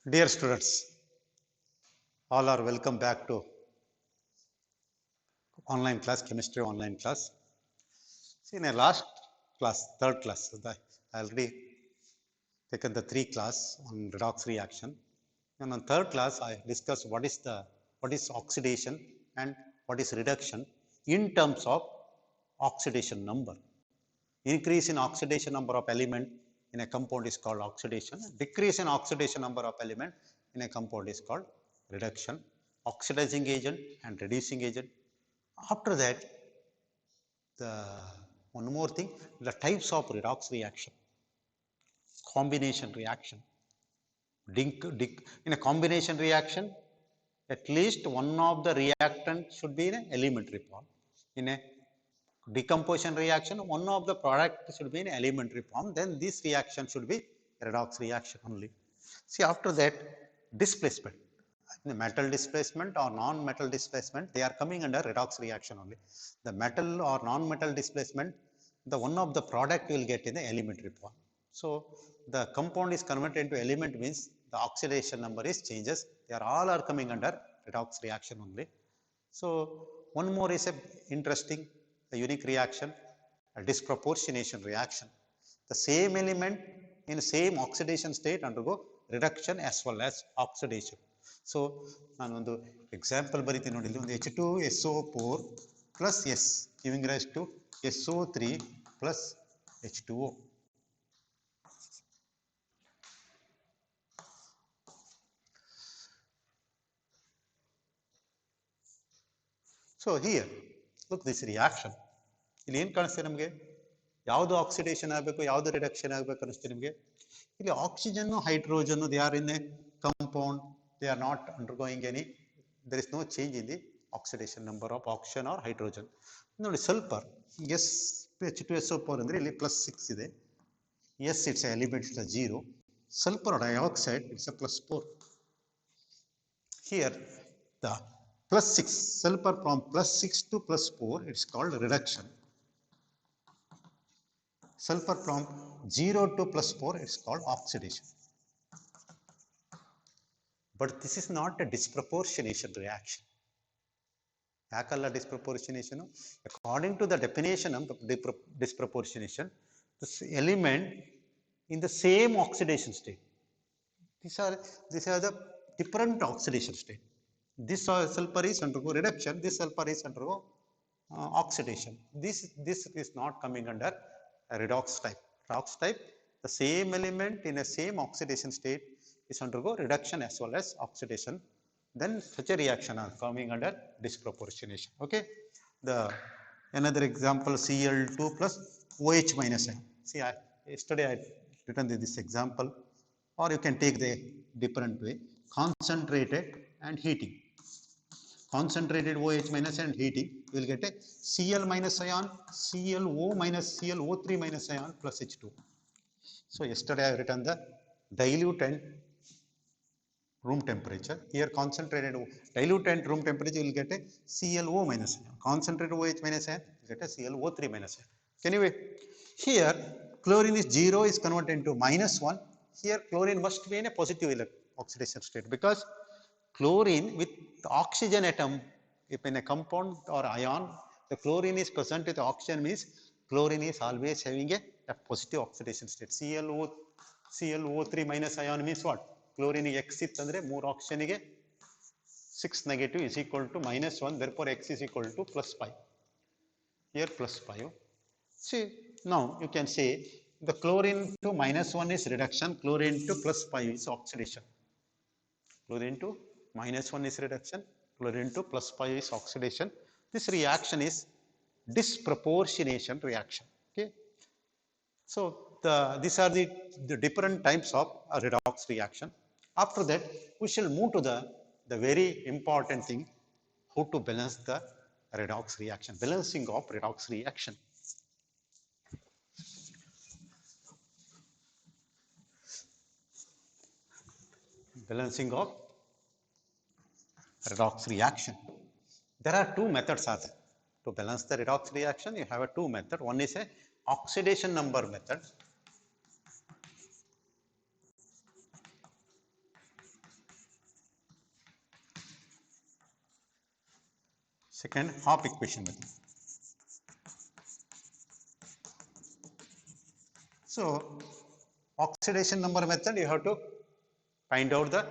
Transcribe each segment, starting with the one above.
Dear students, all are welcome back to online class, chemistry online class. See, in a last class, third class, I already taken the 3 class on redox reaction. And on third class, I discussed what is oxidation and what is reduction in terms of oxidation number. Increase in oxidation number of element in a compound is called oxidation. Decrease in oxidation number of element in a compound is called reduction. Oxidizing agent and reducing agent. After that, the one more thing, the types of redox reaction, combination reaction. In a combination reaction, at least one of the reactant should be in an elementary form. In a decomposition reaction, one of the product should be in elementary form. Then this reaction should be redox reaction only. See, after that, displacement. The metal displacement or non-metal displacement, they are coming under redox reaction only. The metal or non-metal displacement, the one of the product will get in the elementary form. So the compound is converted into element means the oxidation number is changes. They are all are coming under redox reaction only. So one more is a interesting, a unique reaction, a disproportionation reaction. The same element in same oxidation state undergo reduction as well as oxidation. So ನಾನು ಒಂದು example ಬರಿತೀನಿ ನೋಡಿ, ಇಲ್ಲಿ ಒಂದು H2SO4 plus S giving rise to SO3 plus H2O. So here, look this reaction. ಇಲ್ಲಿ ಏನು ಕಾಣಿಸ್ತದೆ ನಮಗೆ? ಯಾವುದು ಆಕ್ಸಿಡೇಷನ್ ಆಗಬೇಕು, ಯಾವುದು ರಿಡಕ್ಷನ್ ಆಗಬೇಕು ಅನಿಸುತ್ತೆ ನಿಮಗೆ? ಇಲ್ಲಿ oxygen hydrogen they are in a compound, they are not undergoing any, there is no change in the oxidation number of oxygen or hydrogen. ನೋಡಿ ಸಲ್ಫರ್ ಎಸ್ H2SO4 ಅಂದ್ರೆ ಇಲ್ಲಿ +6 ಇದೆ. S it's element it's 0. Sulphur dioxide it's +4. Here the +6 sulfur from +6 to +4, it's called reduction. Sulfur from 0 to +4, it's called oxidation. But this is not a disproportionation reaction. ಯಾಕಲ್ಲ disproportionation? According to the definition of disproportionation, this element in the same oxidation state. These are the different oxidation state. This sulfur is undergo reduction, this sulfur is undergo oxidation. This is not coming under a redox type. Redox type, the same element in a same oxidation state is undergo reduction as well as oxidation. Then such a reaction are coming under disproportionation. Okay. The another example, Cl2 plus OH minus I. See, yesterday I written this example, or you can take the different way. Concentrated and heating. Concentrated OH minus and heating, you will get a Cl minus ion, ClO minus ClO3 minus ion plus H2. So yesterday I have written the dilute and room temperature. Here concentrated dilute and room temperature, you will get a ClO minus ion. Concentrated OH minus ion, you get a ClO3 minus ion. Anyway, here chlorine is 0 is converted into -1. Here chlorine must be in a positive oxidation state, because chlorine with the oxygen atom, if in a compound or ion, the chlorine is present with oxygen means chlorine is always having a positive oxidation state. ClO3 minus ion means what? Chlorine X ittandre 3 oxygen ಗೆ 6 negative is equal to -1, therefore X is equal to +5. Here +5. See, now you can say the chlorine to -1 is reduction, chlorine to +5 is oxidation. Chlorine to -1 is reduction, chlorine to +5 is oxidation. This reaction is disproportionation reaction. Okay. So these are the different types of redox reaction. After that, we shall move to the very important thing, how to balance the redox reaction, balancing of redox reaction. Balancing of redox reaction. There are two methods are there. To balance the redox reaction, you have a two method. One is a oxidation number method. Second, Hop equation method. So oxidation number method, you have to find out the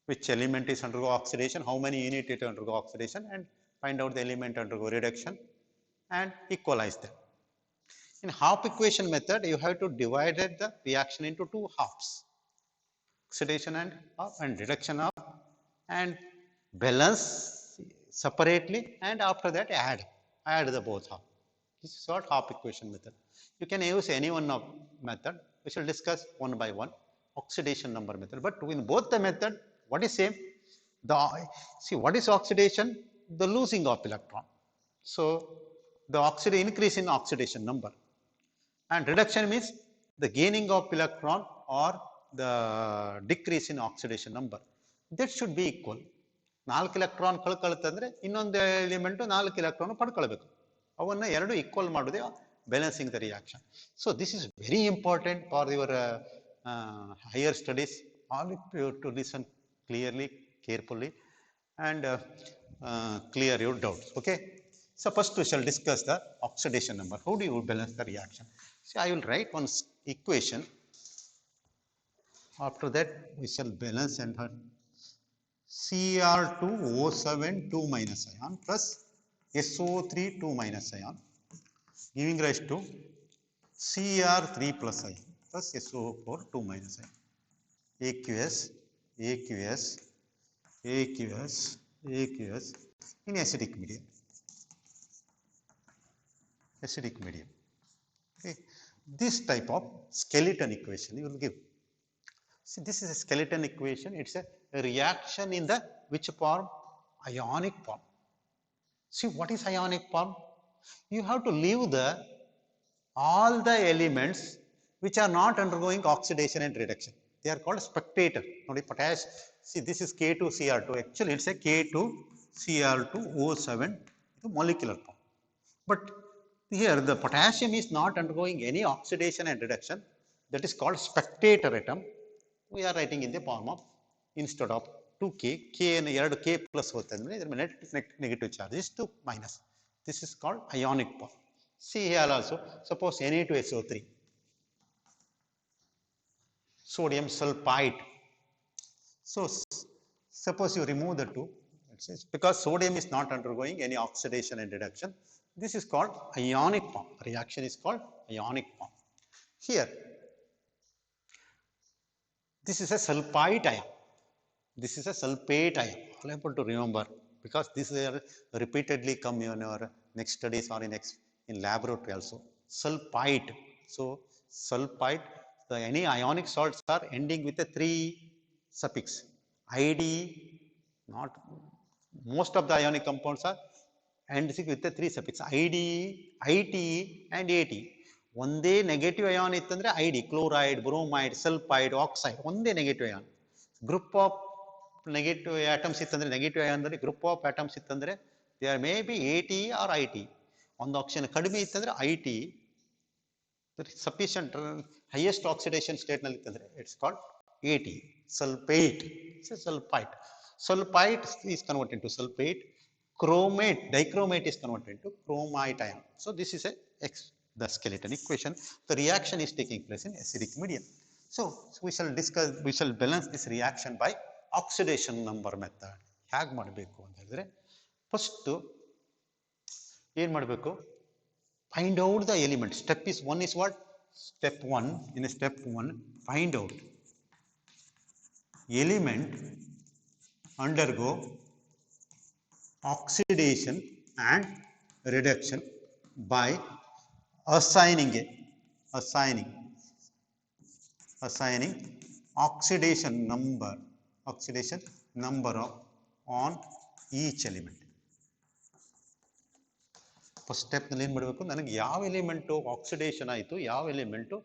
which element is undergo oxidation, how many units it undergo oxidation, and find out the element undergo reduction and equalize them. In Hop equation method, you have to divide the reaction into two halves, oxidation and reduction of, and balance separately, and after that add the both half. This is what Hop equation method. You can use any one of method. We shall discuss one by one. Oxidation number method, but in both the method, what is same? See, what is oxidation? The losing of electron. So the increase in oxidation number, and reduction means the gaining of electron or the decrease in oxidation number. That should be equal. 4 electron ಕಳ್ಕೊಳ್ತಂದ್ರೆ ಇನ್ನೊಂದು element 4 electron ಪಡ್ಕೊಳ್ಬೇಕು. ಅವನ್ನ ಎರಡು equal ಮಾಡೋದೇ balancing the reaction. So this is very important for your higher studies. All of you to listen clearly, carefully, and clear your doubts. Okay. So first we shall discuss the oxidation number. How do you balance the reaction? See, I will write one equation. After that, we shall balance and Cr2O7 2 minus ion plus SO3 2 minus ion, giving rise to Cr3 plus ion plus SO4 2 minus ion. aqueous, aqueous, aqueous, aqueous in acidic medium. Acidic medium. Okay. This type of skeleton equation you will give. See, this is a skeleton equation. It's a reaction in the which form? Ionic form. See, what is ionic form? You have to leave all the elements which are not undergoing oxidation and reduction. They are called spectator. Nodi potash. See, this is K2Cr2. Actually, it's a K2Cr2O7 molecular form. But here the potassium is not undergoing any oxidation and reduction. That is called spectator atom. We are writing in the form of, instead of 2K, K and K plus net negative charge is 2 minus. This is called ionic form. See here also, suppose Na2SO3, sodium sulfite. So suppose you remove the 2, because sodium is not undergoing any oxidation and reduction. This is called ionic form. Reaction is called ionic form. Here, this is a sulfite ion. This is a sulfate ion. All able to remember, because this is repeatedly come in your next studies or in laboratory also. Sulfite. So sulfite. Any ionic salts are ending with a 3 suffix. ID. Not most of the ionic compounds are ending with the 3 suffix. ID, IT, and AT. ಒಂದೇ negative ion ಇತ್ತಂದ್ರೆ ide, chloride, bromide, sulphide, oxide, ಒಂದೇ negative ion. Group of negative atoms ಇತ್ತಂದ್ರೆ, negative ಅಯಾನ್ದಲ್ಲಿ group of atoms ಇತ್ತಂದ್ರೆ they are may be AT or IT. ಒಂದು oxygen ಕಡಿಮೆ ಇತ್ತಂದ್ರೆ IT, sufficient highest oxidation state ನಲ್ಲಿ ಇತ್ತಂದ್ರೆ it's called AT. Sulphate, sulphite. Sulfite is converted into sulfate. Chromate, dichromate is converted into chromite ion. So this is the skeleton equation. The reaction is taking place in acidic medium. So we shall balance this reaction by oxidation number method. ಹೇಗೆ ಮಾಡಬೇಕು ಅಂತ ಹೇಳಿದ್ರೆ, first ಏನು ಮಾಡಬೇಕು? Find out the element. Step one is what? Step 1. In step 1, find out element undergo oxidation and reduction by assigning oxidation number on each element. First step ನಲ್ಲಿ ಏನು ಮಾಡಬೇಕು? ನನಗೆ ಯಾವ ಎಲಿಮೆಂಟು ಆಕ್ಸಿಡೇಷನ್ ಆಯಿತು, ಯಾವ ಎಲಿಮೆಂಟು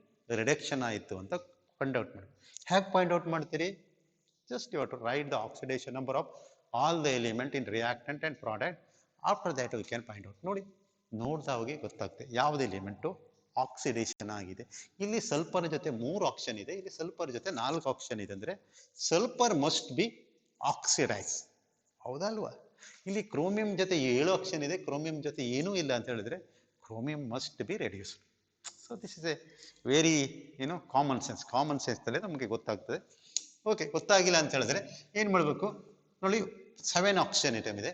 ರಿಡಕ್ಷನ್ ಆಯಿತು ಅಂತ find out ಮಾಡಿ. ಹೇಗೆ ಫೈಂಡ್ ಔಟ್ ಮಾಡ್ತೀರಿ? Just you have to write the oxidation number of all the element in reactant and product. After that we can find out. ನೋಡಿ, ನೋಡ್ತಾ ಹೋಗಿ ಗೊತ್ತಾಗ್ತದೆ ಯಾವ್ದು ಎಲಿಮೆಂಟು ಆಕ್ಸಿಡೇಷನ್ ಆಗಿದೆ. ಇಲ್ಲಿ ಸಲ್ಫರ್ ಜೊತೆ 3 ಆಕ್ಸಿಜನ್ ಇದೆ, ಇಲ್ಲಿ ಸಲ್ಫರ್ ಜೊತೆ 4 ಆಕ್ಸಿಜನ್ ಇದೆ. ಅಂದ್ರೆ ಸಲ್ಫರ್ ಮಸ್ಟ್ ಬಿ ಆಕ್ಸಿಡೈಸ್, ಹೌದಲ್ವಾ? ಇಲ್ಲಿ ಕ್ರೋಮಿಯಂ ಜೊತೆ 7 ಆಪ್ಷನ್ ಇದೆ, ಕ್ರೋಮಿಯಂ ಜೊತೆ ಏನೂ ಇಲ್ಲ ಅಂತ ಹೇಳಿದ್ರೆ chromium must be reduced. So this is A very common sense ನಮಗೆ ಗೊತ್ತಾಗ್ತದೆ. ಓಕೆ, ಗೊತ್ತಾಗಿಲ್ಲ ಅಂತ ಹೇಳಿದ್ರೆ ಏನು ಮಾಡಬೇಕು ನೋಡಿ, 7 ಆಕ್ಸಿಜನ್ ಐಟಮ್ ಇದೆ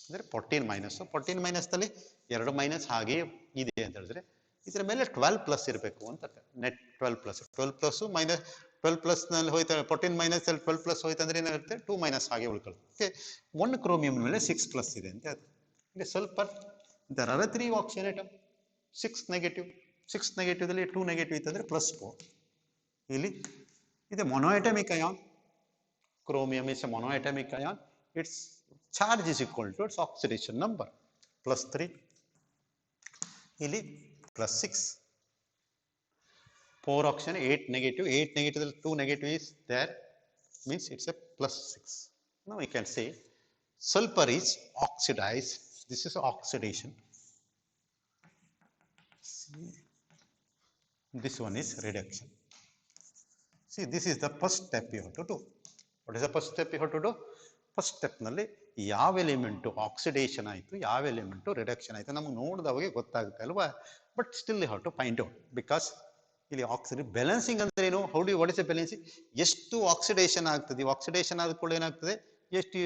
ಅಂದರೆ 14 ಮೈನಸ್, 14 ಮೈನಸ್ನಲ್ಲಿ 2 ಮೈನಸ್ ಹಾಗೆ ಇದೆ ಅಂತ ಹೇಳಿದ್ರೆ ಇದರ ಮೇಲೆ 12 ಪ್ಲಸ್ ಇರಬೇಕು ಅಂತ net 12 plus, 12 plus minus 12 plus ನಲ್ಲಿ ಹೋಯ್ತು, 14 ಮೈನಸ್ 12 ಪ್ಲಸ್ ಹೋಯ್ತು ಅಂದ್ರೆ ಏನಾಗುತ್ತೆ 2 ಮೈನಸ್ ಹಾಗೆ ಉಳ್ಕೊಳ್ಳುತ್ತೆ. ಓಕೆ, 1 ಕ್ರೋಮಿಯಂ ಮೇಲೆ 6 ಪ್ಲಸ್ ಇದೆ ಅಂತ ಹೇಳ್ತಾರೆ. ಇಲ್ಲಿ ಸ್ವಲ್ಪ there are 3 oxygen atom, 6 negative, 6 ನೆಗೆಟಿವ್ದಲ್ಲಿ 2 ನೆಗೆಟಿವ್ ಇತ್ತಂದ್ರೆ +4. ಇಲ್ಲಿ ಇದು monoatomic ion, chromium is a monoatomic ion, its charge is equal to its oxidation number, +3. ಇಲ್ಲಿ +6. 4 oxygen, 8 negative, 8 negative, 2 negative is there, means it's a +6. Now we can say sulfur is oxidized, this is oxidation. See, this one is reduction. See, this is the first step you have to do. What is the first step you have to do? First step ನಲ್ಲಿ ಯಾವ element oxidation ಆಯಿತು, ಯಾವ element reduction ಆಯಿತು ನಮಗೆ ನೋಡಿದವಾಗೆ ಗೊತ್ತಾಗುತ್ತೆ ಅಲ್ವಾ. But still you have to find out, because ಇಲ್ಲಿ ಬ್ಯಾಲೆನ್ಸಿಂಗ್ ಅಂದ್ರೆ ಏನು, ವಾಟ್ ಇಸ್ ಎ ಬ್ಯಾಲೆನ್ಸಿಂಗ್, ಎಷ್ಟು ಆಕ್ಸಿಡೇಷನ್ ಆಗ್ತದೆ, ಆಕ್ಸಿಡೇಷನ್ ಆದ ಕೂಡ ಏನಾಗ್ತದೆ, ಎಷ್ಟು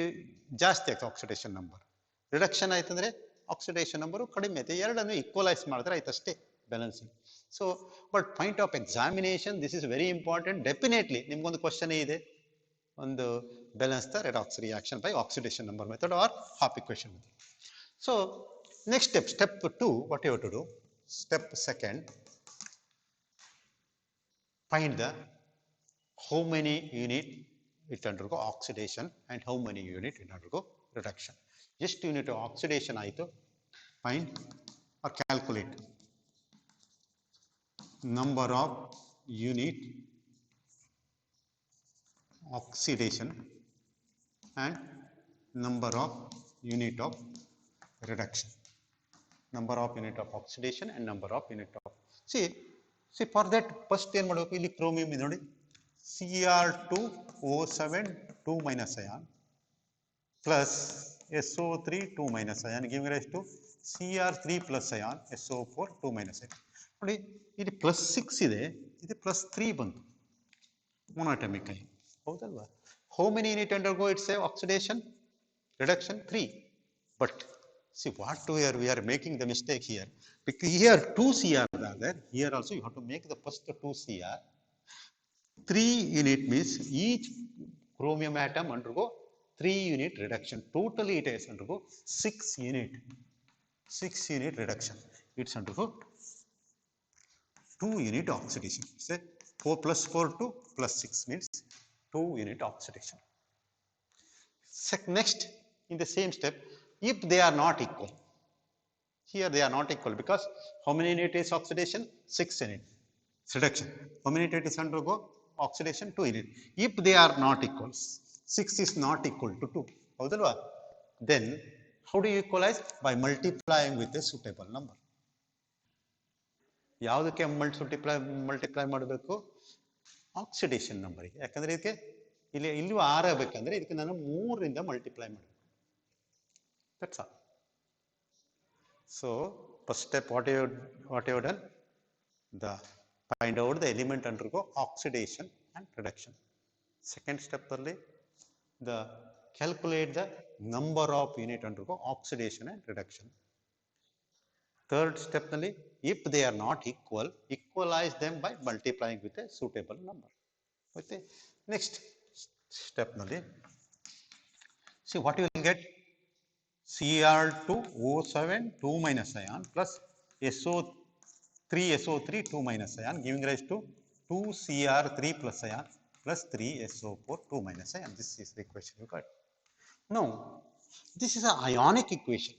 ಜಾಸ್ತಿ ಆಗ್ತದೆ ಆಕ್ಸಿಡೇಷನ್ ನಂಬರ್, ರಿಡಕ್ಷನ್ ಆಯ್ತಂದ್ರೆ ಆಕ್ಸಿಡೇಷನ್ ನಂಬರು ಕಡಿಮೆ ಆಯ್ತು, ಎರಡನ್ನು ಈಕ್ವಲೈಸ್ ಮಾಡಿದ್ರೆ ಆಯ್ತು ಅಷ್ಟೇ balancing. So but point of examination this is very important. Definitely ನಿಮ್ಗೊಂದು ಕ್ವಶನ್ ಇದೆ, ಒಂದು balance the redox reaction by oxidation number method or half equation method. So next step 2, what you have to do, step second, find the how many unit it undergo oxidation and how many unit it undergo reduction. Just unit of oxidation ಆಯಿತು, find or calculate number of unit oxidation and number of unit of reduction, number of unit of oxidation and number of unit of see for that first ಏನು ಮಾಡಬೇಕು, ಇಲ್ಲಿ chromium ಇದೆ ನೋಡಿ, Cr2O7 2 minus ion plus SO3 2 minus ion giving rise to Cr3 plus ion SO4 2 minus ion. ನೋಡಿ ಇಲ್ಲಿ +6 ಇದೆ, ಇದು +3 ಬಂತು, ಮೊನೋಅಟಮಿಕ್ ಅಯಾನ್ ಹೌದಲ್ವಾ. How many unit undergo its oxidation reduction? 3. But see what we are making the mistake here, because here 2 Cr are there, here also you have to make the first 2 Cr. 3 unit means each chromium atom undergo 3 unit reduction, totally it is undergo 6 unit reduction, it's undergo 2 unit oxidation. Say 4 plus 4 2 plus 6 means 2 unit oxidation. Next, in the same step, if they are not equal, here they are not equal because how many unit is oxidation? 6 unit reduction. How many unit is undergo oxidation? 2 unit. If they are not equal, 6 is not equal to 2, ಹೌದಲ್ವಾ? Then how do you equalize? By multiplying with a suitable number. ಯಾವುದಕ್ಕೆ multiply ಮಾಡಬೇಕು? Oxidation ನಂಬರಿಗೆ. ಯಾಕಂದ್ರೆ ಇದಕ್ಕೆ ಇಲ್ಲಿ 6 ಆಗಬೇಕಂದ್ರೆ ಇದಕ್ಕೆ ನಾನು 3ರಿಂದ ಮಲ್ಟಿಪ್ಲೈ ಮಾಡಬೇಕು. That's all. So first step what you have done, the find out the element undergo oxidation and reduction. Second step ಅಲ್ಲಿ the calculate the number of unit undergo oxidation and reduction. Third step ನಲ್ಲಿ if they are not equal, equalize them by multiplying with a suitable number. Okay. Next step ನಲ್ಲಿ see what you will get, Cr2O7 2 minus ion plus SO3 2 minus ion giving rise to 2Cr3 plus ion plus 3SO4 2 minus ion. This is the equation you got. Now this is an ionic equation.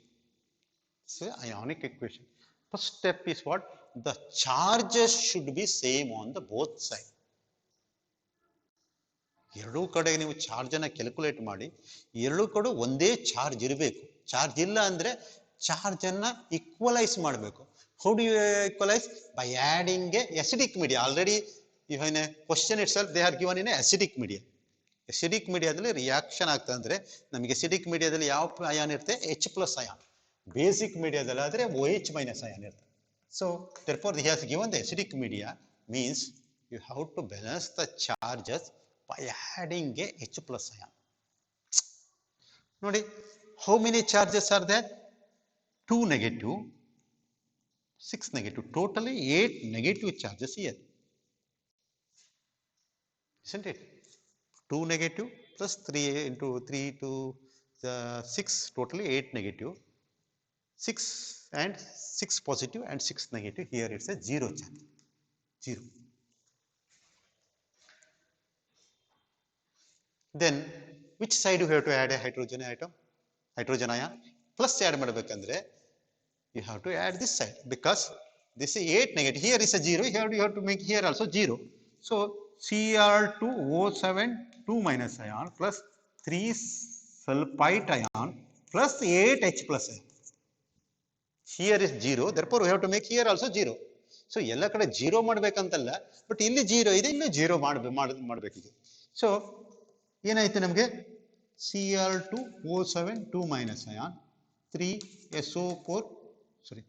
This is an ionic equation. First step is what? The charges should be same on the both side. ಎರಡೂ ಕಡೆ ನೀವು charge ಅನ್ನ calculate ಮಾಡಿ, ಎರಡೂ ಕಡೆ ಒಂದೇ charge ಇರಬೇಕು. Charge ಇಲ್ಲ ಅಂದ್ರೆ ಚಾರ್ಜ್ ಅನ್ನ ಈಕ್ವಲೈಸ್ ಮಾಡಬೇಕು. How do you equalise? By adding a acidic media. Already in a question itself they are given in a acidic media. acidic ಮೀಡಿಯಾದಲ್ಲಿ ರಿಯಾಕ್ಷನ್ ಆಗ್ತದೆ ಅಂದ್ರೆ ನಮಗೆ acidic ಮೀಡಿಯಾದಲ್ಲಿ ಯಾವ ಅಯಾನ್ ಇರುತ್ತೆ H+ ಅಯಾನ್, ಬೇಸಿಕ್ ಮೀಡಿಯಾದಲ್ಲಿ ಆದ್ರೆ OH- ಅಯಾನ್ ಇರುತ್ತೆ. So therefore he has given the acidic media means you have to balance the charges by adding a H+ ion. ನೋಡಿ, how many charges are there? 2 negative, 6 negative, totally 8 negative charges here, isn't it? 2 negative plus 3 into 3 to 6, totally 8 negative, 6 and 6 positive and 6 negative. Here it's a 0 charge, 0. Then which side you have to add a hydrogen atom, hydrogen ion? Plus add ಮಾಡಬೇಕಂದ್ರೆ you have to add this side because this is 8 negative, here is a 0, here you have to make here also 0. So Cr2O7 2- ion plus 3 sulfite ion plus 8 H+ ion. Here is 0, therefore we have to make here also 0. So ಎಲ್ಲ ಕಡೆ 0 ಮಾಡಬೇಕಂತಲ್ಲ, but ಇಲ್ಲಿ 0 ಇದೆ, ಇಲ್ಲಿ 0 ಮಾಡಬೇಕಿದೆ. So ಏನಾಯ್ತು ನಮಗೆ Cr2O7 2- ion 3SO4 sorry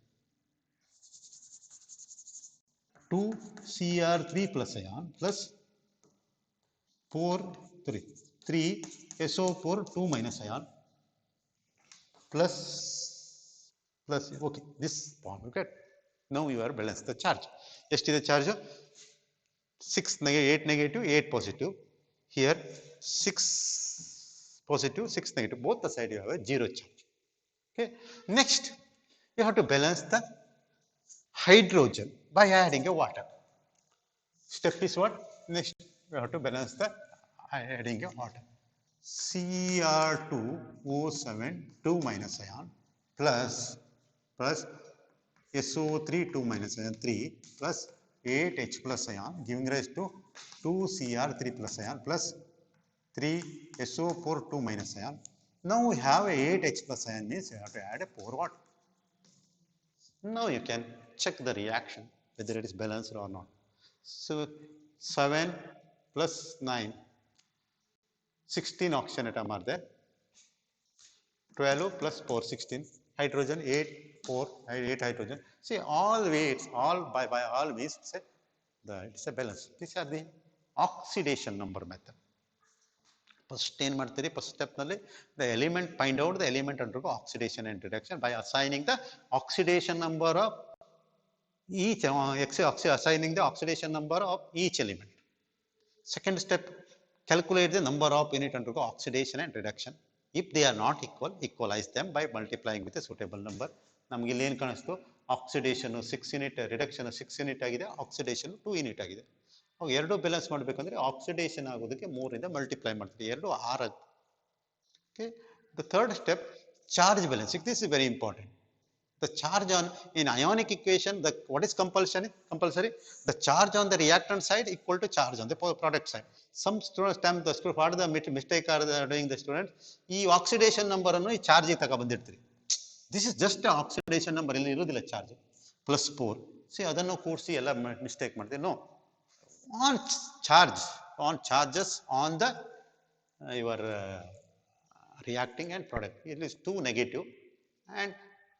2Cr3+ ion plus 3SO4 2- ion plus okay, this bond you get. Now you are balance the charge. ಎಷ್ಟಿದೆ charge? 6 8 negative 8 positive, here 6 positive 6 negative, both the side you have a 0 charge. Okay, next you have to balance the hydrogen by adding a water. Step is what? Next we have to balance the adding a water. Cr2O7 2- ion plus SO3 2- ion 3 plus 8 H+ ion giving rise to 2Cr3+ ion plus 3SO4 2- ion. Now we have 8 H+ ion means you have to add a pour water. Now you can check the reaction whether it is balanced or not. So 7 plus 9, 16 oxygen atom are there. 12 plus 4, 16. Hydrogen 8, 4, 8 hydrogen. See all weights, all by all means it's a balance. These are the oxidation number method. First ಏನು ಮಾಡ್ತೀರಿ, first step ನಲ್ಲಿ the element, find out the element undergo oxidation and reduction by assigning the oxidation number of each, assigning the oxidation number of each element. Second step, calculate the number of unit undergo oxidation and reduction. If they are not equal, equalize them by multiplying with a suitable number. ನಮಗೆ ಇಲ್ಲಿ ಏನು ಕಾಣಿಸ್ತು, oxidation 6 unit, reduction 6 unit ಆಗಿದೆ, oxidation 2 unit ಆಗಿದೆ. ಅವು ಎರಡು balance ಮಾಡಬೇಕಂದ್ರೆ oxidation ಆಗೋದಕ್ಕೆ 3 ಇಂದ ಮಲ್ಟಿಪ್ಲೈ ಮಾಡ್ತೀವಿ, 2 6 ಆಗುತ್ತೆ. Okay, the third step, charge balancing. This is very important. The charge on in ionic equation, the what is compulsory? The charge on the reactant side equal to charge on the product side. Some students what the mistake are doing the students, ಈ oxidation number ಅನ್ನು ಈ charge ತಗ ಬಂದಿರ್ತೀರಿ. This is just the oxidation number, ಇಲ್ಲಿ ಇರೋದಿಲ್ಲ charge. Plus 4. See ಅದನ್ನು ಕೂಡಿಸಿ ಎಲ್ಲ mistake ಮಾಡ್ತೀವಿ. No, on charge, on charges on the your reacting and product. It is 2 negative and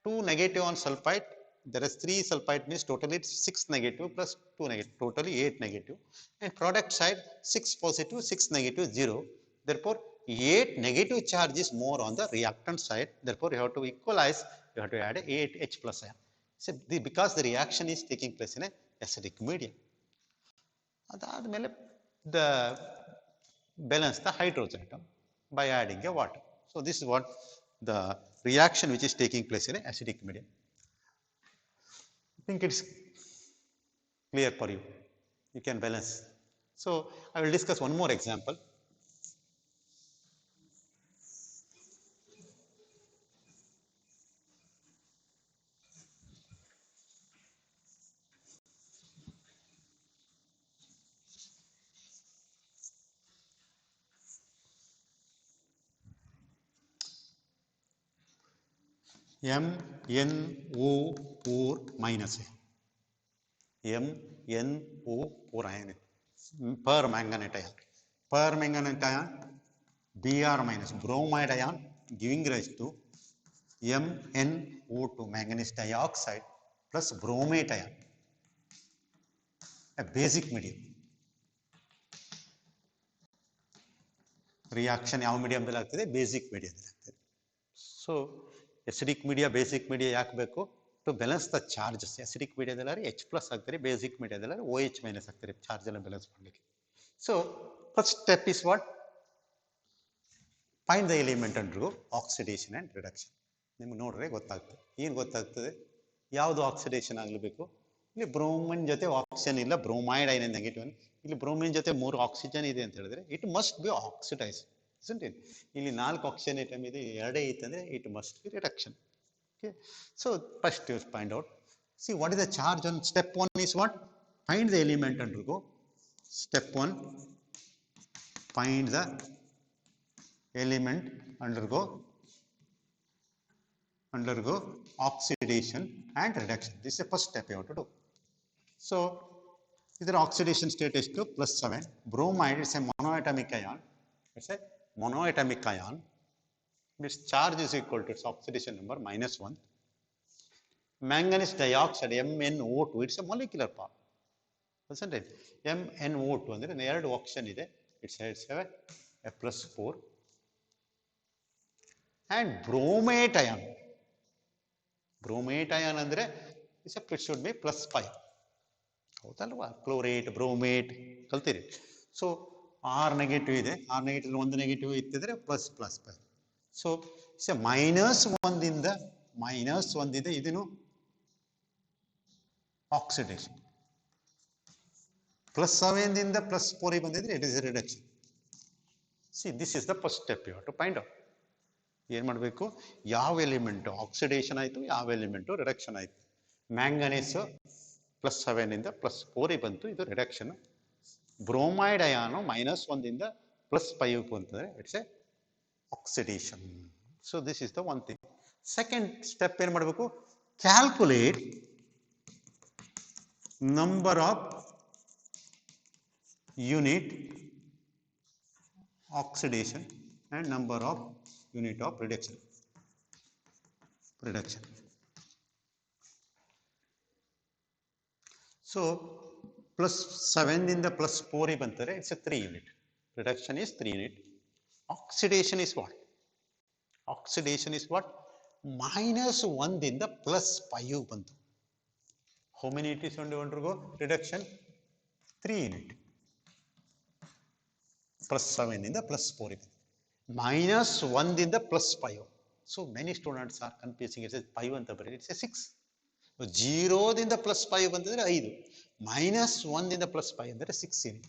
2 negative on sulfite. There is 3 sulfite means totally 6 negative plus 2 negative, totally 8 negative. And product side 6 positive, 6 negative, 0. Therefore 8 negative charge is more on the reactant side. Therefore you have to equalize, you have to add 8 H+ ion. So because the reaction is taking place in a acidic medium. ಅದಾದಮೇಲೆ the balance the hydrogen atom by adding a water. So this is what the reaction which is taking place in an acidic medium. I think it's clear for you. You can balance. So I will discuss one more example. MnO4 minus MnO4 ion, permanganate ion. Permanganate ion Br minus bromide ion giving rise to MnO2 manganese dioxide plus bromate ion, a basic medium. Reaction ಯಾವ ಮೀಡಿಯಂದಲ್ಲಿ ಆಗ್ತದೆ? Basic ಮೀಡಿಯಂದಲ್ಲಿ ಆಗ್ತದೆ. So acidic media basic media ಯಾಕೆ ಬೇಕು? To balance the charges. Acidic ಮೀಡಿಯಾದಲ್ಲಿ H plus ಆಗ್ತಾರೆ, basic ಮೀಡಿಯಾದಲ್ಲಿ OH minus ಆಗ್ತಾರೆ, ಚಾರ್ಜ್ ಎಲ್ಲ ಬ್ಯಾಲೆನ್ಸ್ ಮಾಡಲಿಕ್ಕೆ. So first step is what? Find the element under oxidation and reduction. ನಿಮ್ಗೆ ನೋಡ್ರೆ ಗೊತ್ತಾಗ್ತದೆ. ಏನು ಗೊತ್ತಾಗ್ತದೆ? ಯಾವುದು ಆಕ್ಸಿಡೇಷನ್ ಆಗಲೇಬೇಕು? ಇಲ್ಲಿ ಬ್ರೋಮಿನ್ ಜೊತೆ ಆಕ್ಸಿಜನ್ ಇಲ್ಲ, ಬ್ರೋಮೈಡ್ ಐನ್ ನೆಗೆಟಿವ್. ಇಲ್ಲಿ ಬ್ರೋಮಿನ್ ಜೊತೆ 3 ಆಕ್ಸಿಜನ್ ಇದೆ ಅಂತ ಹೇಳಿದ್ರೆ it must be oxidise, isn't it? ಇಲ್ಲಿ 4 ಆಕ್ಸಿಜನ್ ಐಟಮ್ ಇದೆ, 2 ಐತೆ ಅಂದ್ರೆ it must be reduction. Okay, so first you find out. See what is the charge on step 1 is what? Find the element undergo. Step 1, find the element undergo oxidation and reduction. This is the first step you have to do. So either oxidation state is to +7. Bromide is a monoatomic ion. It's a monoatomic ion. Its charge is equal to its oxidation number -1. Manganese dioxide MnO2, it's a molecular part, isn't it? MnO2 ಅಂದ್ರೆ 2 oxygen ಇದೆ, it's a +4. And bromate ion ಅಂದ್ರೆ it should be +5. ಹೌದಲ್ವಾ? Chlorate, bromate ಕಲ್ತೀರಿ. So R negative ಇದೆ, R negative 1 negative ಇತ್ತಿದ್ರೆ +++. So -1 ಇದೆ, ಇದನ್ನು oxidation. +7 ದಿಂದ +4 ಬಂದಿದ್ರೆ it is reduction. See this is the first step you have to find out. ಏನು ಮಾಡಬೇಕು? ಯಾವ ಎಲಿಮೆಂಟು ಆಕ್ಸಿಡೇಷನ್ ಆಯಿತು, ಯಾವ ಎಲಿಮೆಂಟು ರಿಡಕ್ಷನ್ ಆಯಿತು. ಮ್ಯಾಂಗನೀಸ್ +7 ಇಂದ +4 ಬಂತು, ಇದು ರಿಡಕ್ಷನ್. ಬ್ರೋಮೈಡ್ ಅಯಾನು -1 ದಿಂದ +5 ಬಂತಂದ್ರೆ it's A oxidation. So this is the one thing. Second step ಏನು ಮಾಡಬೇಕು? Calculate number of unit oxidation and number of unit of reduction. So +7 in the +4 bantare, it's a 3 unit. Reduction is 3 unit. Oxidation is what? -1 in the +5 bantu. How many units undergo reduction? 3 unit. +7 in the +4. -1 in the +5. So many students are confusing. It says 5 anta bari, it's a 6. 0 ದಿಂದ +5 ಬಂದಿದ್ರೆ 5, -1 ದಿಂದ +5 ಅಂದರೆ 6 unit.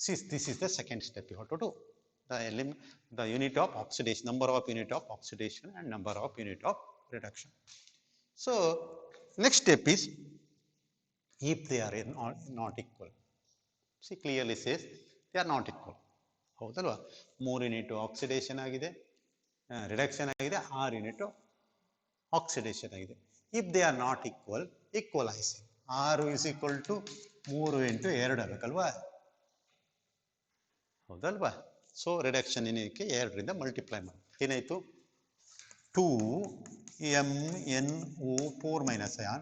See, this is the second step you have to do. The unit of oxidation, number of unit of oxidation and number of unit of reduction. So next step is if they are not equal. See, clearly says they are not equal. ಹೌದಲ್ವಾ? 3 unit oxidation ಆಗಿದೆ, reduction ಆಗಿದೆ, 6 unit oxidation ಆಗಿದೆ. If they are not equal, ಈಕ್ವಲೈಸಿಂಗ್. 6 is equal to 3 × 2 ಆಗಬೇಕಲ್ವಾ? ಹೌದಲ್ವಾ? So reduction ಏನಕ್ಕೆ 2 ರಿಂದ multiply ಮಾಡಿ ಏನಾಯಿತು? 2MnO4 - ion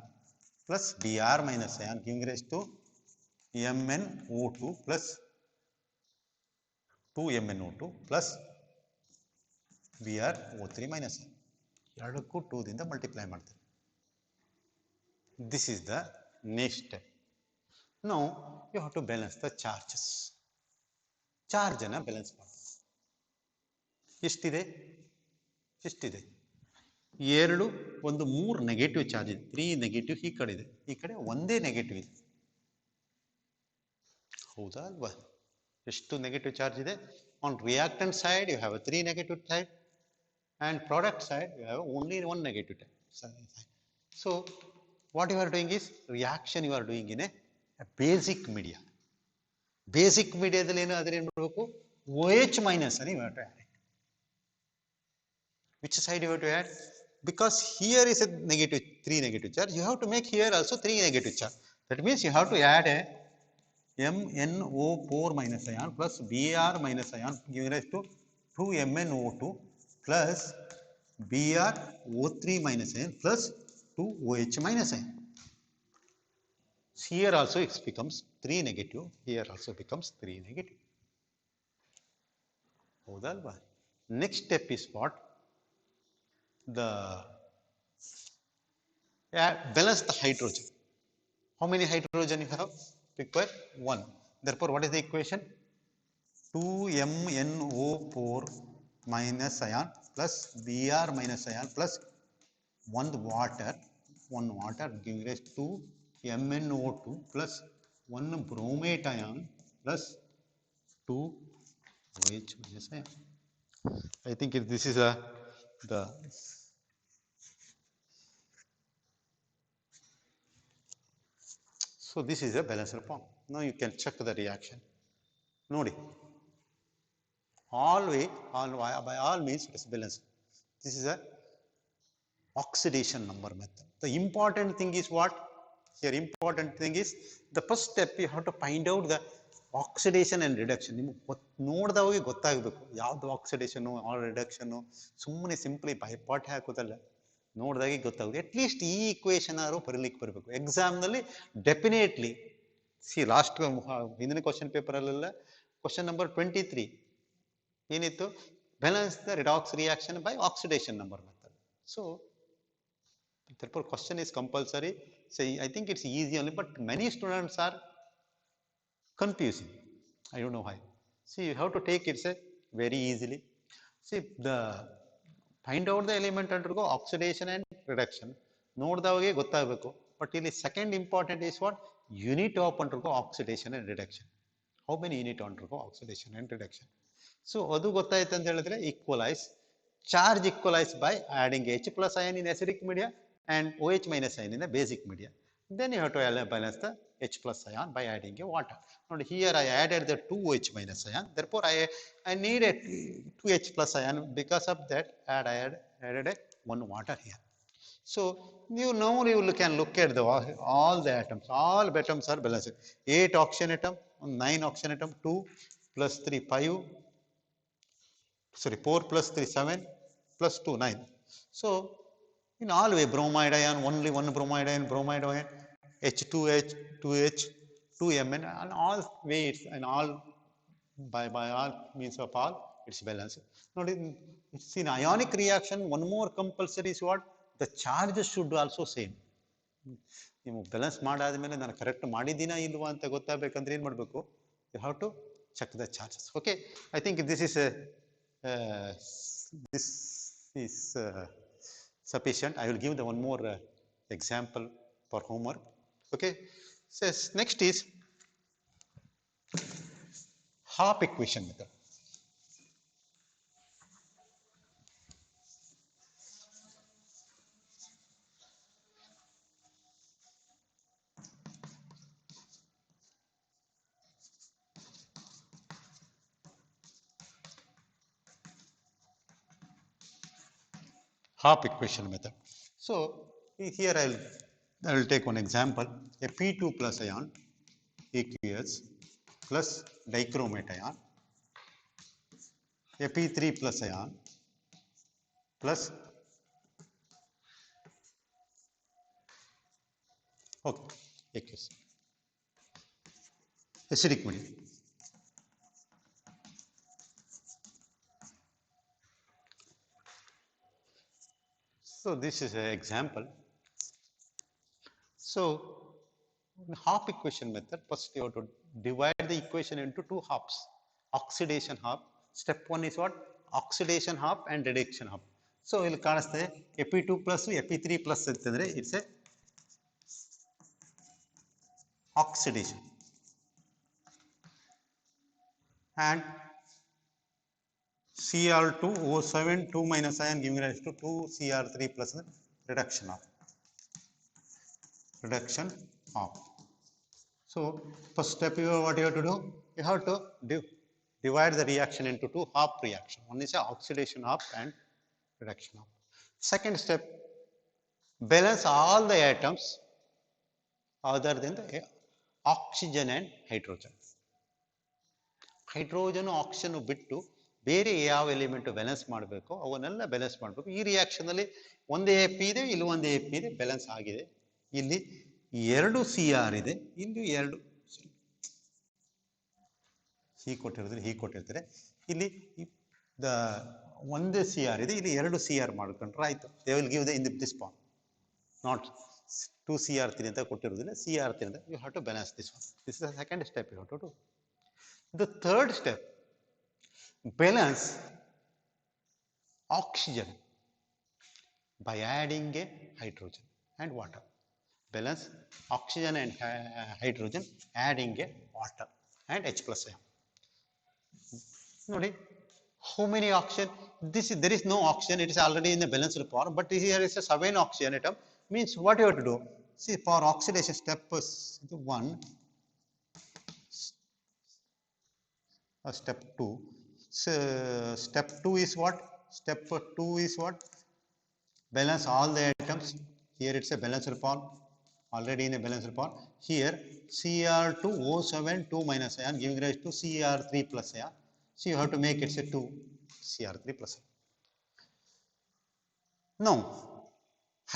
plus Br - ion giving rise to MnO2 plus 2MnO2 plus BrO3 - ion. ಎರಡಕ್ಕೂ 2 ದಿಂದ ಮಲ್ಟಿಪ್ಲೈ ಮಾಡ್ತಾರೆ. This is the next step. Now you have to balance the charges. Charge ಅನ್ನ balance ಮಾಡಿ. ಎಷ್ಟಿದೆ? 2, 1, 3 ನೆಗೆಟಿವ್ ಚಾರ್ಜ್ ಇದೆ, 3 negative ಈ ಕಡೆ ಇದೆ, ಈ ಕಡೆ ಒಂದೇ ನೆಗೆಟಿವ್ ಇದೆ. ಹೌದಾ ಅಲ್ವಾ? ಎಷ್ಟು ನೆಗೆಟಿವ್ ಚಾರ್ಜ್ ಇದೆ? On reactant side you have 3 negative side and product side you have only 1 negative side. So what you are doing is reaction you are doing in a basic media. Basic media dalli enu adre enu madbeku? OH minus ani you have to add it. Which side you have to add? Because here is a negative 3 negative charge, you have to make here also 3 negative charge. That means you have to add a MnO4 minus ion plus Br minus ion giving rise to 2MnO2 plus BrO3 minus ion plus 2OH minus ion. Here also it becomes 3 negative, here also becomes 3 negative. Next step is what? The balance the hydrogen. How many hydrogen you have? Require 1. Therefore, what is the equation? 2MnO4 minus ion plus Br minus ion plus 1 water giving rise to MnO2 plus 1 bromate ion plus 2 OH minus ion. I think this is the so this is a balanced form. Now you can check the reaction. Nodi. By all means it is balanced. This is a oxidation number method. The important thing is what? Here important thing is the first step you have to find out the oxidation and reduction. ನೋಡಿದವಾಗ ಗೊತ್ತಾಗಬೇಕು ಯಾವುದು oxidation R reduction. ಸುಮ್ಮನೆ simply by pot ಹಾಕೋದಲ್ಲ, ನೋಡಿದಾಗೆ ಗೊತ್ತಾಗುತ್ತೆ. At least ಈ equation ಆದ್ರೂ ಬರಲಿಕ್ಕೆ ಬರಬೇಕು ಎಕ್ಸಾಮ್ನಲ್ಲಿ. Definitely C last ಹಿಂದಿನ question ಪೇಪರಲ್ಲೆಲ್ಲ question number 23 ಏನಿತ್ತು? Balance the redox reaction by oxidation number method. So therefore question is compulsory. So I think it's easy only, but many students are confusing. I don't know why. See, you have to take it very easily. See, the find out the element undergo oxidation and reduction. ನೋಡಿದವಾಗೆ ಗೊತ್ತಾಗಬೇಕು. But ಇಲ್ಲಿ second important is what? Unit of undergo oxidation and reduction. How many unit undergo oxidation and reduction? So ಅದು ಗೊತ್ತಾಯ್ತು ಅಂತ ಹೇಳಿದ್ರೆ equalize. Charge equalize by adding H plus ion in acidic media and OH minus ion in the basic media. Then you have to balance the H plus ion by adding a water. Now here I added the 2OH minus ion. Therefore I need a 2H plus ion. Because of that I added a 1 water here. So you can look at all the atoms. All atoms are balanced. 8 oxygen atom, 9 oxygen atom, 2 plus 3 5. Sorry, 4 plus 3 7 plus 2 9. So in all way bromide ion, only one bromide ion, H2H, 2H, 2Mn, and all ways and all by all means of all it's balanced. Now it's in ionic reaction. One more compulsory is what? The charges should also same. ನೀವು balance ಮಾಡಾದ್ಮೇಲೆ ನಾನು correct ಮಾಡಿದ್ದೀನಾ ಇಲ್ವಾ ಅಂತ ಗೊತ್ತಾಗಬೇಕಂದ್ರೆ ಏನು ಮಾಡಬೇಕು? You have to check the charges. Okay, I think this is sufficient. I will give the one more example for homework. Okay, says next is half equation method. Half equation method. So here I will take one example. A P2 plus ion aqueous plus dichromate ion, a P3 plus ion plus aqueous acidic medium. So this is an example. So in half equation method, first you have to divide the equation into two halves. Oxidation half. Step 1 is what? Oxidation half and reduction half. So ಇಲ್ಲಿ ಕಾಣಿಸ್ತದೆ Ep2 plus Ep3 plus ಅಂತಂದ್ರೆ it's a oxidation, and Cr2O7 2 minus ion giving rise to 2Cr3 plus reduction half. So first step, what you have to do? You have to divide the reaction into two half reaction. One is oxidation half and reduction half. Second step, balance all the atoms other than the oxygen and hydrogen. Hydrogen oxygen ಬಿಟ್ಟು ಬೇರೆ ಯಾವ element balance ಮಾಡಬೇಕು ಅವನ್ನೆಲ್ಲ balance ಮಾಡಬೇಕು. ಈ reaction ಅಲ್ಲಿ ಒಂದೇ A P ಇದೆ, ಇಲ್ಲಿ ಒಂದೇ ಎ ಪಿ ಇದೆ, ಬ್ಯಾಲೆನ್ಸ್ ಆಗಿದೆ. ಇಲ್ಲಿ 2 CR ಇದೆ, ಇಲ್ಲಿ 2 ಹೀಗೆ ಕೊಟ್ಟಿರ್ತಾರೆ ಇಲ್ಲಿ ಒಂದೇ CR ಇದೆ, ಇಲ್ಲಿ 2 CR ಮಾಡ್ಕೊಂಡ್ರೆ ಆಯ್ತು. They will give the in this form, not 2 CR3 ಅಂತ ಕೊಟ್ಟಿರೋದಿಲ್ಲ, CR3 ಅಂತ. You have to balance this one. This is the second step you have to do. The third step, balance oxygen by adding a hydrogen and water. Balance oxygen and hydrogen adding a water and H plus ion. Nodi, how many oxygen? There is no oxygen, it is already in the balanced form, but here is a 7 oxygen atom. Means what you have to do? See, for oxidation step 1, step 2. So, step 2 is what? Step 2 is what? Balance all the atoms. Here it's a balanced form, already in a balanced form. Here Cr2O7 2 minus ion giving rise to Cr3 plus ion. So you have to make it a 2 Cr3 plus ion. Now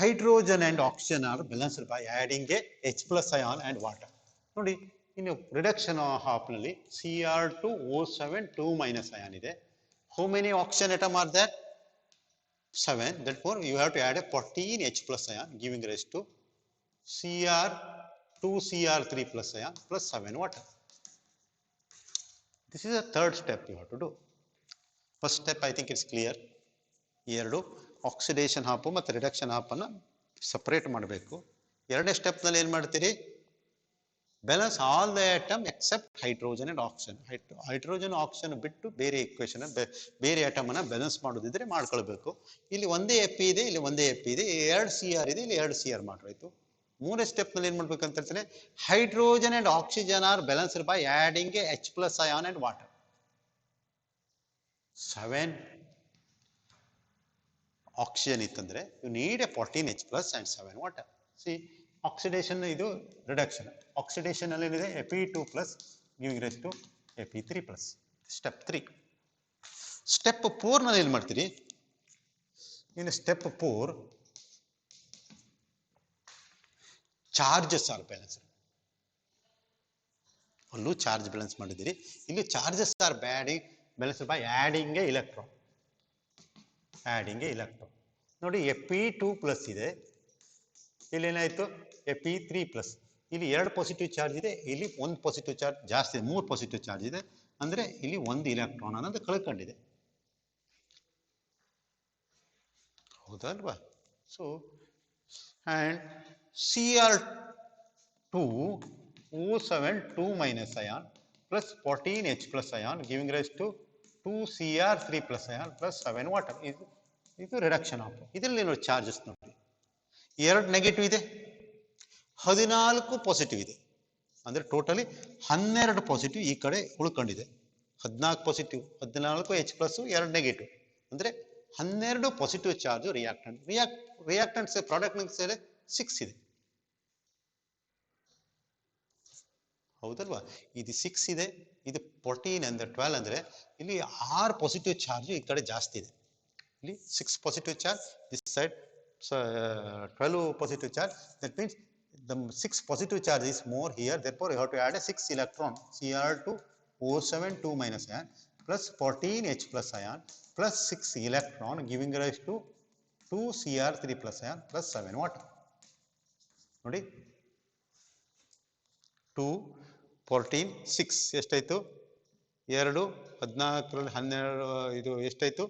hydrogen and oxygen are balanced by adding a H plus ion and water. Nodi, in a reduction half nalli Cr2O7 2 minus ion ide. How many oxygen atom are there? 7. Therefore you have to add a 14 H plus ion giving rise to Cr3 plus ion plus 7 water. This is the third step you have to do. First step I think it's clear. ಎರಡು oxidation half ಮತ್ತು reduction ಹಾಪನ್ನು separate ಮಾಡಬೇಕು. ಎರಡನೇ ಸ್ಟೆಪ್ನಲ್ಲಿ ಏನು ಮಾಡ್ತೀರಿ? Balance all the atom except hydrogen and oxygen. Hydrogen oxygen ಬಿಟ್ಟು ಬೇರೆ ಇಕ್ವೇಷನ್ ಬೇರೆ ಆಟಮನ್ನು ಬ್ಯಾಲೆನ್ಸ್ ಮಾಡೋದಿದ್ರೆ ಮಾಡ್ಕೊಳ್ಬೇಕು. ಇಲ್ಲಿ ಒಂದೇ ಎ ಪಿ ಇದೆ, ಇಲ್ಲಿ ಒಂದೇ ಎ ಪಿ ಇದೆ, 2 CR ಇದೆ, ಇಲ್ಲಿ 2 CR ಮಾಡ್ರಾಯ್ತು. ಮೂರನೇ ಸ್ಟೆಪ್ನಲ್ಲಿ ಏನು ಮಾಡ್ಬೇಕಂತ ಹೇಳ್ತಾನೆ, hydrogen and oxygen are balanced by adding a H plus ion and water. 7 oxygen ಇತ್ತಂದ್ರೆ you need a 14 H plus and 7 water. See, oxidation ಇದು reduction. Oxidation ಅಲ್ಲಿ ಏನಿದೆ Fe2 plus giving rise to Fe3 plus. Step 3. Step 4 ನಲ್ಲಿ ಏನು ಮಾಡ್ತೀರಿ? In step 4 charges are balanced. ಅಲ್ಲೂ charge balance ಮಾಡಿದ್ದೀರಿ, ಇಲ್ಲಿ charges are balanced by adding a electron. Adding a electron. ನೋಡಿ Fe2 ಪ್ಲಸ್ ಇದೆ, ಇಲ್ಲಿ ಏನಾಯಿತು Fe3 ಪ್ಲಸ್. ಇಲ್ಲಿ 2 ಪಾಸಿಟಿವ್ ಚಾರ್ಜ್ ಇದೆ, ಇಲ್ಲಿ 1 ಪಾಸಿಟಿವ್ ಚಾರ್ಜ್ ಜಾಸ್ತಿ ಇದೆ, 3 ಪಾಸಿಟಿವ್ ಚಾರ್ಜ್ ಇದೆ. ಅಂದರೆ ಇಲ್ಲಿ 1 ಇಲೆಕ್ಟ್ರಾನ್ ಅನ್ನೋದು ಕಳ್ಕೊಂಡಿದೆ, ಹೌದಲ್ವಾ? So and Cr2O7 2 minus ion plus 14 H plus ion giving rise to 2 Cr3 plus ion plus 7 water. ಇದು ರಿಡಕ್ಷನ್ ಆಫ್. ಇದರಲ್ಲಿ ನೋಡಿ ಚಾರ್ಜಸ್ ನೋಡಿ, 2 ನೆಗೆಟಿವ್ ಇದೆ, 14 ಪಾಸಿಟಿವ್ ಇದೆ. ಅಂದರೆ ಟೋಟಲಿ 12 ಪಾಸಿಟಿವ್ ಈ ಕಡೆ ಉಳ್ಕೊಂಡಿದೆ. 14 ಪಾಸಿಟಿವ್, 14 H ಪ್ಲಸ್ 2 ನೆಗೆಟಿವ್, ಅಂದರೆ 12 ಪಾಸಿಟಿವ್ ಚಾರ್ಜ್ ರಿಯಾಕ್ಟೆಂಟ್ಸ್ ಪ್ರಾಡಕ್ಟ್ ಸೇರಿ 6 ಇದೆ, ಹೌದಲ್ವಾ? ಇದು 6 ಇದೆ, ಇದು 14 ಅಂದರೆ 12, ಅಂದರೆ ಇಲ್ಲಿ 6 ಪಾಸಿಟಿವ್ ಚಾರ್ಜ್ ಈ ಕಡೆ ಜಾಸ್ತಿ ಇದೆ. ಇಲ್ಲಿ 6 positive charge this side, 12 positive charge. That means the 6 positive charge is more here, therefore you have to add a 6 electron, Cr2O7 2 minus ion plus 14 H plus ion plus 6 electron giving rise to 2 Cr3 plus ion plus 7 water. ನೋಡಿ 2 14 6 ಎಷ್ಟಾಯಿತು? 2 14 12, ಇದು ಎಷ್ಟಾಯಿತು?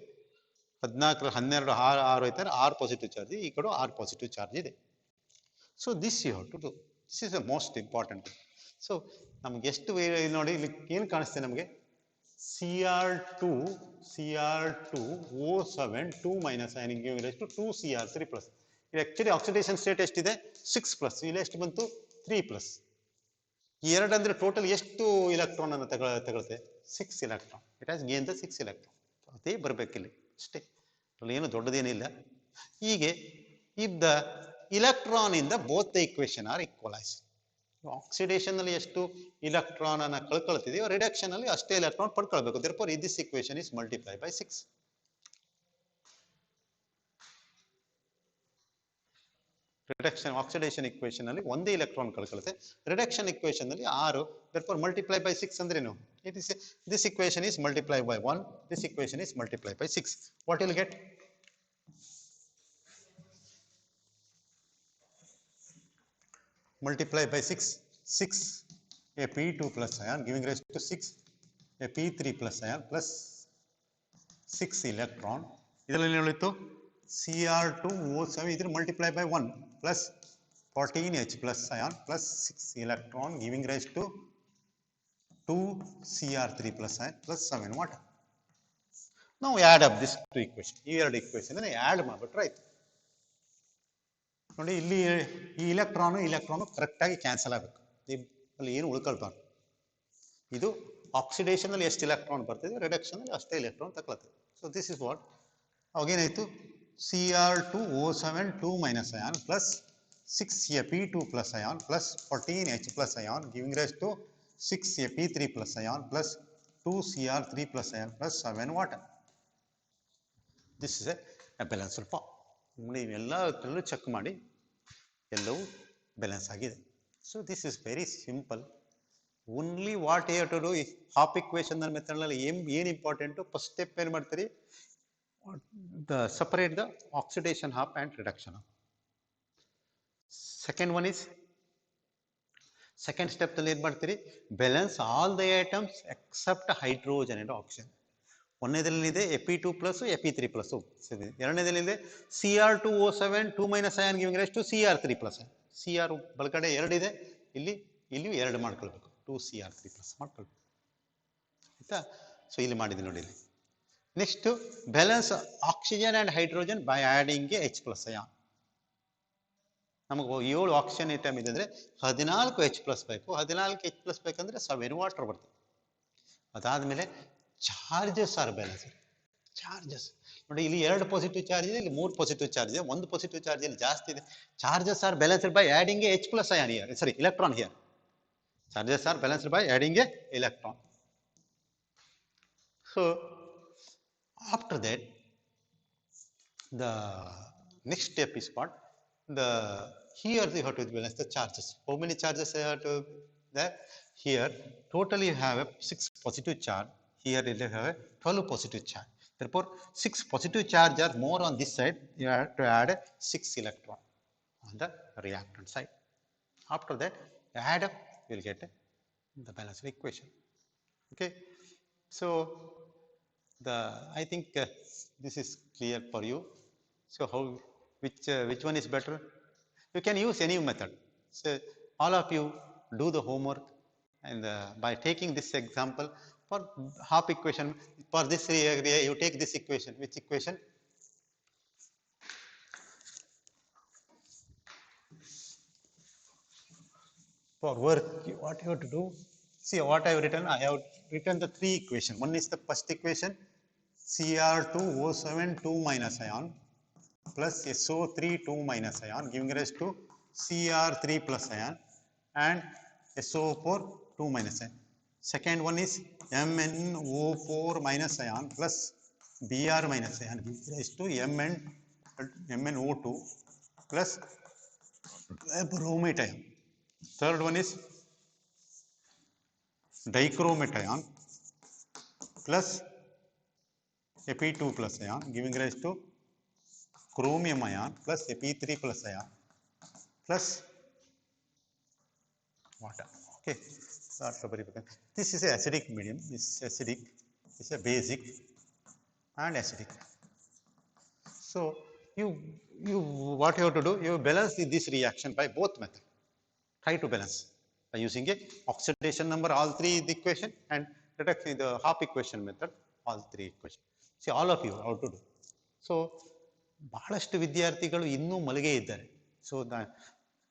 14 12 6 ಆಯ್ತಾರೆ, 6 positive charge, ಈ ಕಡೆ 6 positive charge ಇದೆ. So this you have to do, this is the most important. So ನಮ್ಗೆ ಎಷ್ಟು ನೋಡಿ, ಇಲ್ಲಿ ಏನು ಕಾಣಿಸ್ತೆ ನಮಗೆ? Cr2O7 2 minus ion giving rise to 2 Cr3 plus. ಇದು ಆಕ್ಚುಲಿ ಆಕ್ಸಿಡೇಷನ್ ಸ್ಟೇಟ್ ಎಷ್ಟಿದೆ? 6 ಪ್ಲಸ್, ಇಲ್ಲಿ ಎಷ್ಟು ಬಂತು? 3 ಪ್ಲಸ್. 2 ಅಂದರೆ ಟೋಟಲ್ ಎಷ್ಟು ಇಲೆಕ್ಟ್ರಾನ್ ಅನ್ನು ತಗೊಳುತ್ತೆ? 6 electron. It has gain the 6 electron. ಅದೇ ಬರಬೇಕಿಲ್ಲಿ ಅಷ್ಟೇ, ಅಲ್ಲಿ ಏನು ದೊಡ್ಡದೇನಿಲ್ಲ. ಹೀಗೆ if the electron in the both the equation are equalized, oxidation ಅಲ್ಲಿ ಎಷ್ಟು ಇಲೆಕ್ಟ್ರಾನ್ ಅನ್ನ ಕಳ್ಕೊಳ್ತಿದೆಯೋ ರಿಡಕ್ಷನ್ ಅಲ್ಲಿ ಅಷ್ಟೇ ಎಲೆಕ್ಟ್ರಾನ್ ಪಡ್ಕೊಳ್ಬೇಕು. therefore this equation is multiplied by 6. Reduction oxidation equation ಅಲ್ಲಿ ಒಂದೇ ಎಲೆಕ್ಟ್ರಾನ್ ಕಳ್ಕೊಳ್ಳುತ್ತೆ, ರಿಡಕ್ಷನ್ ಇಕ್ವೇಷನ್ ಅಲ್ಲಿ 6. therefore multiply by 6 ಅಂದ್ರೇನು? It is this equation is multiplied by 1, this equation is multiplied by 6. What you will get? Multiply by 6, 6 a P2 plus ion giving rise to 6 a P3 plus ion plus 6 electron. ಇದರಲ್ಲಿ ಉಳಿತು Cr2O7 ಇದ್ರ multiply by 1 plus 14H plus ion plus 6 electron giving rise to 2 Cr3 plus ion plus 7 water. Now we add up this two equation. ಈ ಎರಡು equation ಅನ್ನು add ಮಾಡ್ಬಿಟ್ರೆ ಆಯ್ತು. ನೋಡಿ ಇಲ್ಲಿ ಈ ಇಲೆಕ್ಟ್ರಾನು ಕರೆಕ್ಟ್ ಆಗಿ ಕ್ಯಾನ್ಸಲ್ ಆಗಬೇಕು, ಅಲ್ಲಿ ಏನು ಉಳ್ಕೊಳ್ಬಾರ್ದು. ಇದು ಆಕ್ಸಿಡೇಷನ್ ಅಲ್ಲಿ ಎಷ್ಟು ಎಲೆಕ್ಟ್ರಾನ್ ಬರ್ತಿದೆ, ರಿಡಕ್ಷನ್ ಅಲ್ಲಿ ಅಷ್ಟೇ ಎಲೆಕ್ಟ್ರಾನ್ ತಗೊಳ್ತದೆ. ಸೊ ದಿಸ್ ಇಸ್ ವಾಟ್ ಅವಾಗೇನಾಯ್ತು, Cr2O7 2 minus ion plus 6Ap2 plus ion plus 14H plus ion giving rise to 6Ap3 plus ion plus 2Cr3 plus ion plus 7 water. This is a balanced form. ನೀವೆಲ್ಲದರಲ್ಲೂ check ಮಾಡಿ ಎಲ್ಲವೂ balance ಆಗಿದೆ. So this is very simple. Only what you have to do ಈ half equation ಮೆಥಡ್ನಲ್ಲಿ ಏನು important, first step ಏನು ಮಾಡ್ತೀರಿ, separate the oxidation half and reduction half. Second one is, second step ಅಲ್ಲಿ ಏನು ಮಾಡ್ತೀರಿ, balance all the items except hydrogen and oxygen. ಒಂದನೇದಲ್ಲಿದೆ Fe2 plus Fe3 plus, ಎರಡನೇದಲ್ಲಿದೆ Cr2O7 2 minus ion giving rise to Cr3 plus. Cr ಬಲಗಡೆ 2 ಇದೆ, ಇಲ್ಲಿಯೂ 2 ಮಾಡ್ಕೊಳ್ಬೇಕು, 2 Cr3 plus ಮಾಡ್ಕೊಳ್ಬೇಕು ಆಯ್ತಾ. ಸೊ ಇಲ್ಲಿ ಮಾಡಿದ್ವಿ ನೋಡಿ. ಇಲ್ಲಿ next balance oxygen and hydrogen by adding H plus ion. ನಮಗೆ 7 ಆಕ್ಸಿಜನ್ ಐಟಮ್ ಇದೆ ಅಂದ್ರೆ 14 H ಪ್ಲಸ್ ಬೇಕು, 14 H ಪ್ಲಸ್ ಬೇಕಂದ್ರೆ 7 ವಾಟರ್ ಬರ್ತದೆ. ಅದಾದ್ಮೇಲೆ ಚಾರ್ಜಸ್ ಆರ್ ಬ್ಯಾಲೆನ್ಸ್. ಚಾರ್ಜಸ್ ನೋಡಿ, ಇಲ್ಲಿ 2 ಪಾಸಿಟಿವ್ ಚಾರ್ಜ್ ಇದೆ, ಇಲ್ಲಿ 3 ಪಾಸಿಟಿವ್ ಚಾರ್ಜ್ ಇದೆ, 1 ಪಾಸಿಟಿವ್ ಚಾರ್ಜ್ ಇಲ್ಲಿ ಜಾಸ್ತಿ ಇದೆ. Charges are balanced by adding H plus ion here, sorry electron here. Charges are balanced by adding a electron. So after that, the next step is what, here you have to balance the charges. How many charges you have to there? Here totally you have a 6 positive charge, here you have a 12 positive charge. Therefore 6 positive charge are more on this side, you have to add 6 electron on the reactant side. After that you add up, you will get the balanced equation. Okay, so I think this is clear for you. So how, which one is better? You can use any method. So all of you do the homework, and by taking this example for half equation, for this area you take this equation. Which equation? For work, what you have to do, see what I have written. I have written the 3 equations. One is the first equation, Cr2O7 2 minus ion plus SO3 2 minus ion giving rise to Cr3 plus ion and SO4 2 minus ion. Second one is MnO4 minus ion plus Br minus ion giving rise to MnO2 plus bromate ion. Third one is dichromate ion plus Fe2 plus ion giving rise to chromium ion plus Fe3 plus ion plus water. Okay, this is a acidic medium. This is acidic. This is a basic and acidic. So you what you have to do? You balance this reaction by both methods. Try to balance by using a oxidation number, all 3 the equation, and reduction the half equation method, all 3 equation. See all of you how to do. So ಬಹಳಷ್ಟು ವಿದ್ಯಾರ್ಥಿಗಳು ಇನ್ನೂ ಮಲಗೆ ಇದ್ದಾರೆ. So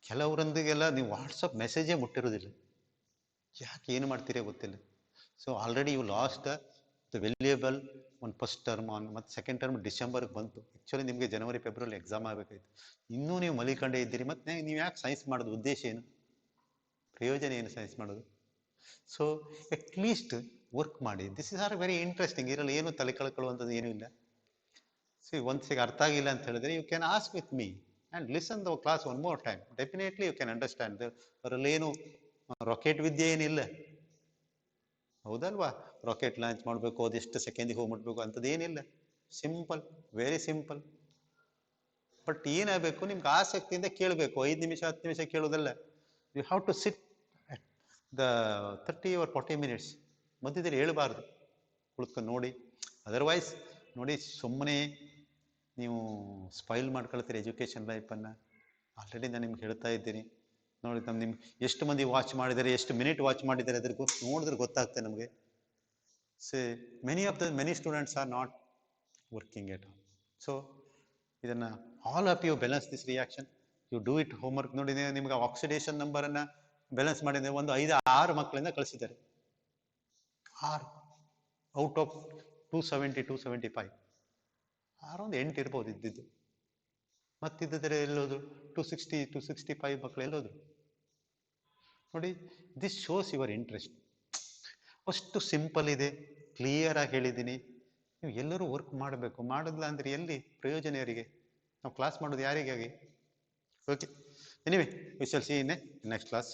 ಕೆಲವರೊಂದಿಗೆಲ್ಲ ನೀವು WhatsApp ಮೆಸೇಜೇ ಮುಟ್ಟಿರೋದಿಲ್ಲ, ಯಾಕೆ ಏನು ಮಾಡ್ತೀರಾ ಗೊತ್ತಿಲ್ಲ. So already you lost the valuable ಒಂದು ಫಸ್ಟ್ ಟರ್ಮ್ ಆನ್, ಮತ್ತು ಸೆಕೆಂಡ್ ಟರ್ಮ್ ಡಿಸೆಂಬರ್ಗೆ ಬಂತು. ಆ್ಯಕ್ಚುಲಿ ನಿಮಗೆ ಜನವರಿ ಫೆಬ್ರವರಿ ಎಕ್ಸಾಮ್ ಆಗಬೇಕಾಯ್ತು, ಇನ್ನೂ ನೀವು ಮಲಿಕೊಂಡೇ ಇದ್ದೀರಿ. ಮತ್ತು ನೀವು ಯಾಕೆ ಸೈನ್ಸ್ ಮಾಡೋದು, ಉದ್ದೇಶ ಏನು? ಪ್ರಯೋಜನ ಏನು ಸೈನ್ಸ್ ಮಾಡೋದು? ಸೊ ಅಟ್ ಲೀಸ್ಟ್ ವರ್ಕ್ ಮಾಡಿ. This is are very interesting. ಇದರಲ್ಲಿ ಏನು ತಲೆ ಕಳ್ಕೊಳ್ಳುವಂಥದ್ದು ಏನೂ ಇಲ್ಲ. ಸಿ ಒಂದ್ಸಿಗೆ ಅರ್ಥ ಆಗಿಲ್ಲ ಅಂತ ಹೇಳಿದ್ರೆ you can ask with me and listen the class one more time. Definitely you can understand. ಅದರಲ್ಲಿ ಏನು ರಾಕೆಟ್ ವಿದ್ಯೆ ಏನಿಲ್ಲ, ಹೌದಲ್ವಾ? ರಾಕೆಟ್ ಲಾಂಚ್ ಮಾಡಬೇಕು, ಅದೆಷ್ಟು ಸೆಕೆಂಡಿಗೆ ಹೋಗಿ ಮುಟ್ಬೇಕು ಅಂಥದ್ದು ಏನಿಲ್ಲ. Simple, very simple. ಬಟ್ ಏನಾಗಬೇಕು, ನಿಮ್ಗೆ ಆಸಕ್ತಿಯಿಂದ ಕೇಳಬೇಕು. 5 ನಿಮಿಷ 10 ನಿಮಿಷ ಕೇಳೋದಲ್ಲ. You have to sit the 30 or 40 minutes. ಮಧ್ಯದಲ್ಲಿ ಹೇಳಬಾರ್ದು, ಕುಳಿತ್ಕೊಂಡು ನೋಡಿ. ಅದರ್ವೈಸ್ ನೋಡಿ, ಸುಮ್ಮನೆ ನೀವು ಸ್ಪೈಲ್ ಮಾಡ್ಕೊಳ್ತೀರಿ ಎಜುಕೇಷನ್ ಲೈಫನ್ನು. ಆಲ್ರೆಡಿ ನಾನು ನಿಮ್ಗೆ ಹೇಳ್ತಾ ಇದ್ದೀನಿ ನೋಡಿ. ನಿಮ್ಗೆ ಎಷ್ಟು ಮಂದಿ ವಾಚ್ ಮಾಡಿದ್ದಾರೆ, ಎಷ್ಟು ಮಿನಿಟ್ ವಾಚ್ ಮಾಡಿದ್ದಾರೆ ಅದ್ರ ನೋಡಿದ್ರೆ ಗೊತ್ತಾಗ್ತದೆ ನಮಗೆ. Say many students are not working at all. So ಇದನ್ನು all of you balance this reaction. You do it homework. ನೋಡಿ, ನಿಮ್ಗೆ ಆಕ್ಸಿಡೇಷನ್ ನಂಬರನ್ನು ಬ್ಯಾಲೆನ್ಸ್ ಮಾಡಿದ್ರೆ ಒಂದು 5-6 ಮಕ್ಕಳಿಂದ ಕಳಿಸಿದ್ದಾರೆ. 6 ಔಟ್ ಆಫ್ 270 275. 6 ಒಂದು 8 ಇರ್ಬೋದು ಇದ್ದಿದ್ದು. ಮತ್ತಿದ್ದರೆ ಎಲ್ಲೋದು 260 265 ಮಕ್ಕಳು ಎಲ್ಲೋದ್ರು ನೋಡಿ. This shows your interest. ಅಷ್ಟು ಸಿಂಪಲ್ ಇದೆ, ಕ್ಲಿಯರ್ ಆಗಿ ಹೇಳಿದ್ದೀನಿ. ನೀವು ಎಲ್ಲರೂ ವರ್ಕ್ ಮಾಡಬೇಕು. ಮಾಡಿಲ್ಲ ಅಂದ್ರೆ ಎಲ್ಲಿ ಪ್ರಯೋಜನ ಯಾರಿಗೆ? ನಾವು ಕ್ಲಾಸ್ ಮಾಡೋದು ಯಾರಿಗಾಗಿ? Okay, anyway we shall see in next class.